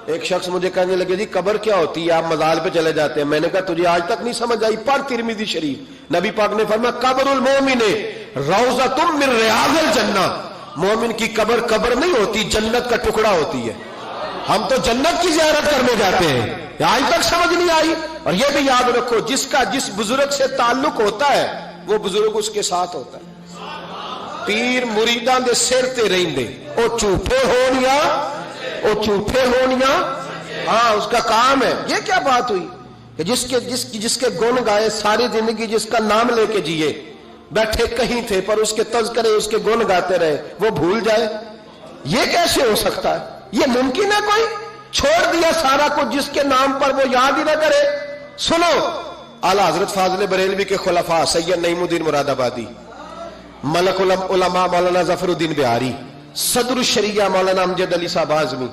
ایک شخص مجھے کہنے لگے جی قبر کیا ہوتی ہے، آپ مزار پہ چلے جاتے ہیں. میں نے کہا تجھے آج تک نہیں سمجھ آئی؟ پڑھ ترمذی شریف، نبی پاک نے فرمایا قبر المومن روضۃ من ریاض الجنہ. مومن کی قبر قبر نہیں ہوتی، جنت کا ٹکڑا ہوتی ہے. ہم تو جنت کی زیارت کرنے جاتے ہیں، آج تک سمجھ نہیں آئی. اور یہ بھی یاد رکھو جس کا جس بزرگ سے تعلق ہوتا ہے وہ بزرگ اس کے ساتھ ہوتا ہے. پیر مریداں دے سر تے رہندے، او جھوٹے ہونیا، او جھوٹے ہونیا، ہاں اس کا کام ہے. یہ کیا بات ہوئی کہ جس کے گن گائے ساری زندگی، جس کا نام لے کے جیے، بیٹھے کہیں تھے پر اس کے تذکرے اس کے گن گاتے رہے، وہ بھول جائے؟ یہ کیسے ہو سکتا ہے؟ یہ ممکن ہے؟ کوئی چھوڑ دیا سارا کچھ جس کے نام پر وہ یاد ہی نہ کرے. سنو اعلیٰ حضرت فاضل بریلوی کے خلفاء سید نعیم الدین مراد آبادی، ملک العلماء مولانا ظفر الدین بہاری، صدر الشریعہ مولانا امجد علی صاحب اعظمی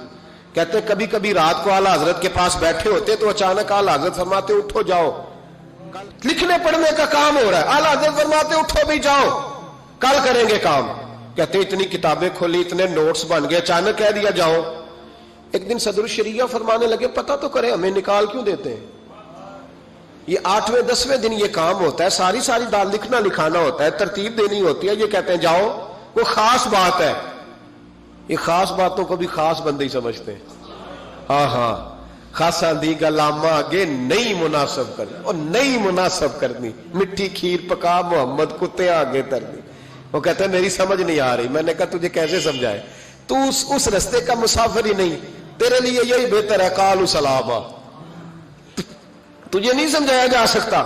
کہتے ہیں کبھی کبھی رات کو اعلیٰ حضرت کے پاس بیٹھے ہوتے تو اچانک اعلیٰ حضرت فرماتے اٹھو جاؤ، لکھنے پڑھنے کا کام ہو رہا ہے. اعلیٰ حضرت فرماتے اٹھو بھی جاؤ، کل کریں گے کام. کہتے اتنی کتابیں کھولی، اتنے نوٹس بن گئے، اچانک کہہ دیا جاؤ. ایک دن صدر الشریعہ فرمانے لگے پتہ تو کرے ہمیں نکال کیوں دیتے ہیں؟ یہ 8ویں 10ویں دن یہ کام ہوتا ہے، ساری دال لکھنا لکھانا ہوتا ہے، ترتیب دینی ہوتی ہے. یہ کہتے ہیں جاؤ، وہ خاص بات ہے. یہ خاص باتوں کو بھی خاص بندے ہی سمجھتے ہیں. ہاں خاصا دی گلاما آگے نہیں مناسب کرنی، اور نہیں مناسب کرنی. مٹھی کھیر پکا محمد کتے آگے ترنی. وہ کہتے ہیں میری سمجھ نہیں آ رہی. میں نے کہا تجھے کیسے سمجھائے؟ تو اس رستے کا مسافر ہی نہیں، تیرے لیے یہی بہتر ہے قالوا سلاما. تجھے نہیں سمجھایا جا سکتا.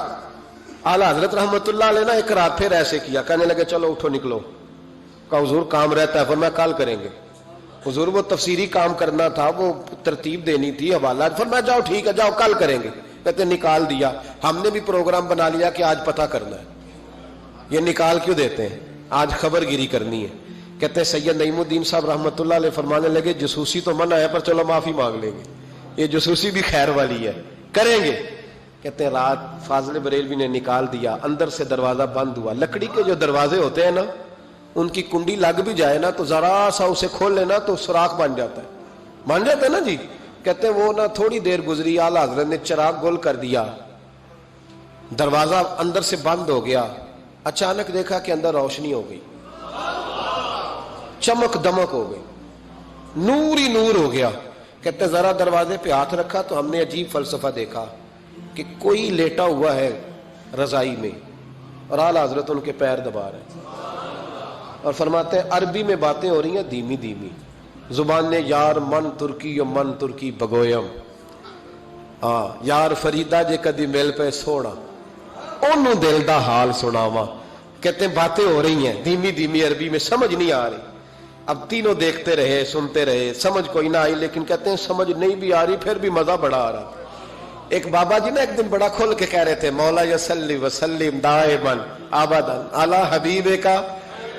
اعلیٰ حضرت رحمت اللہ علیہ نے ایک رات پھر ایسے کیا، کہنے لگے چلو اٹھو نکلو. کہا حضور کام رہتا ہے. فرمایا کل کریں گے. حضور وہ تفسیری کام کرنا تھا، وہ ترتیب دینی تھی، حوالہ. فرمایا جاؤ ٹھیک ہے جاؤ کل کریں گے. کہتے نکال دیا. ہم نے بھی پروگرام بنا لیا کہ آج پتہ کرنا ہے. یہ نکال کیوں دیتے ہیں؟ آج خبر گیری کرنی ہے. کہتے ہیں سید نعیم الدین صاحب رحمت اللہ علیہ فرمانے لگے جسوسی تو منع ہے پر چلو معافی مانگ لیں گے، یہ جسوسی بھی خیر والی ہے، کریں گے. کہتے ہیں رات فاضل بریلوی نے نکال دیا. اندر سے دروازہ بند ہوا. لکڑی کے جو دروازے ہوتے ہیں نا، ان کی کنڈی لگ بھی جائے نا تو ذرا سا اسے کھول لینا تو سوراخ بن جاتا ہے نا جی. کہتے ہیں وہ نا تھوڑی دیر گزری، اعلیٰ حضرت نے چراغ گل کر دیا، دروازہ اندر سے بند ہو گیا. اچانک دیکھا کہ اندر روشنی ہو گئی، چمک دمک ہو گئی، نور ہی نور ہو گیا. کہتے ہیں ذرا دروازے پہ ہاتھ رکھا تو ہم نے عجیب فلسفہ دیکھا کہ کوئی لیٹا ہوا ہے رضائی میں اور اعلیٰ حضرت ان کے پیر دبا رہے ہیں اور فرماتے ہیں عربی میں باتیں ہو رہی ہیں دھیمی دھیمی. زبان نے یار من ترکی و من ترکی بگویم، یار فریدہ جے کدی مل پہ سوڑا انہوں دل دا حال سناواں. کہتے ہیں باتیں ہو رہی ہیں دھیمی دھیمی عربی میں، سمجھ نہیں آ رہی. اب تینوں دیکھتے رہے سنتے رہے، سمجھ کوئی نہ آئی. لیکن کہتے ہیں سمجھ نہیں بھی آ رہی پھر بھی مزہ بڑا آ رہا. ایک بابا جی نا ایک دن بڑا کھول کے کہہ رہے تھے مولا یصلی وسلم دائما ابدا علی حبیب کا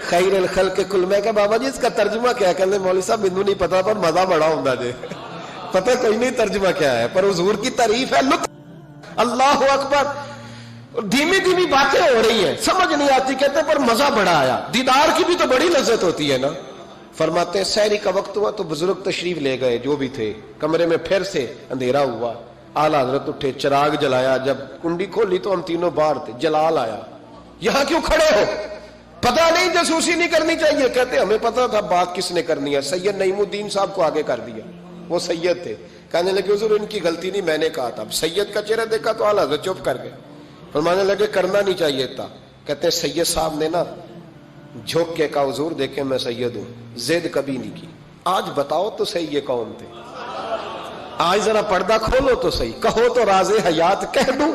خیر الخلق کل. میں کہ بابا جی اس کا ترجمہ کیا ہے؟ کہتے ہیں مولوی صاحب مینوں نہیں پتا پر مزہ بڑا ہوندا جے. پتہ کوئی نہیں ترجمہ کیا ہے پر حضور کی تعریف ہے، لطف. اللہ اکبر. دھیمی دھیمی باتیں ہو رہی ہیں، سمجھ نہیں آتی. کہتے پر مزہ بڑا آیا. دیدار کی بھی تو بڑی لذت ہوتی ہے نا. فرماتے ہیں سحری کا وقت ہوا تو بزرگ تشریف لے گئے جو بھی تھے. کمرے میں پھر سے اندھیرا ہوا. اعلیٰ حضرت اٹھے، چراغ جلایا. جب کنڈی کھولی تو ہم تینوں باہر تھے. جلال آیا، یہاں کیوں کھڑے ہو؟ پتہ نہیں جاسوسی نہیں کرنی چاہیے. کہتے ہمیں پتہ تھا بات کس نے کرنی ہے. سید نعیم الدین صاحب کو آگے کر دیا، وہ سید تھے. کہنے لگے حضور ان کی غلطی نہیں، میں نے کہا تھا. اب سید کا چہرہ دیکھا تو اعلیٰ حضرت چپ کر گئے. فرمانے لگے کرنا نہیں چاہیے تھا. کہتے ہیں سید صاحب نے نا جھوک کے کہا حضور دیکھیں میں سید ہوں، زید کبھی نہیں کی. آج بتاؤ تو صحیح یہ کون تھے؟ آج ذرا پردہ کھولو تو صحیح. کہو تو راز حیات کہہ دوں،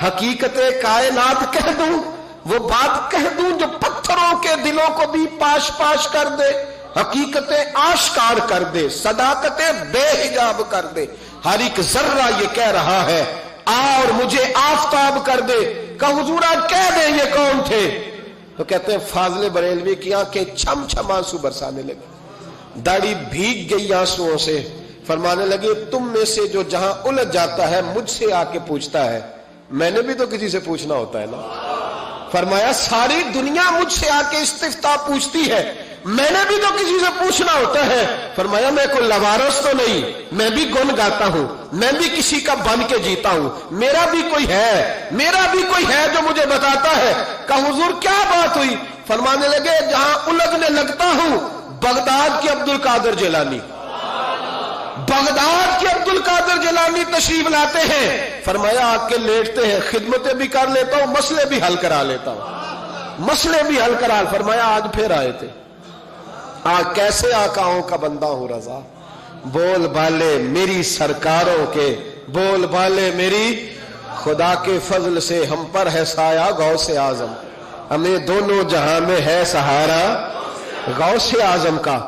حقیقت کائنات کہہ دوں، وہ بات کہہ دوں جو پتھروں کے دلوں کو بھی پاش پاش کر دے، حقیقت آشکار کر دے، صداقت بے حجاب کر دے. ہر ایک ذرہ یہ کہہ رہا ہے اور مجھے آفتاب کر دے. کہ حضور آج کہہ دے یہ کون تھے؟ تو کہتے ہیں فاضل بریلوی کی آنکھیں چھم چھم آنسو برسانے لگی، داڑھی بھیگ گئی آنسوؤں سے. فرمانے لگے تم میں سے جو جہاں الجھ جاتا ہے مجھ سے آ کے پوچھتا ہے. میں نے بھی تو کسی سے پوچھنا ہوتا ہے نا. فرمایا ساری دنیا مجھ سے آ کے استفتاء پوچھتی ہے، میں نے بھی تو کسی سے پوچھنا ہوتا ہے. فرمایا میں کوئی لوارث تو نہیں, میں بھی گن گاتا ہوں, میں بھی کسی کا بن کے جیتا ہوں, میرا بھی کوئی ہے جو مجھے بتاتا ہے. کہا حضور کیا بات ہوئی؟ فرمانے لگے جہاں الجھنے لگتا ہوں بغداد کے عبد القادر جیلانی, بغداد کے عبد القادر جیلانی تشریف لاتے ہیں. فرمایا آ کے لیٹتے ہیں, خدمتیں بھی کر لیتا ہوں, مسئلے بھی حل کرا لیتا ہوں, فرمایا آج پھر آئے تھے. آج کیسے آقاؤں کا بندہ ہوں رضا, بول بالے میری سرکاروں کے, بول بالے میری خدا کے فضل سے ہم پر ہے سایہ غوث اعظم, ہمیں دونوں جہاں میں ہے سہارا غوث اعظم کا.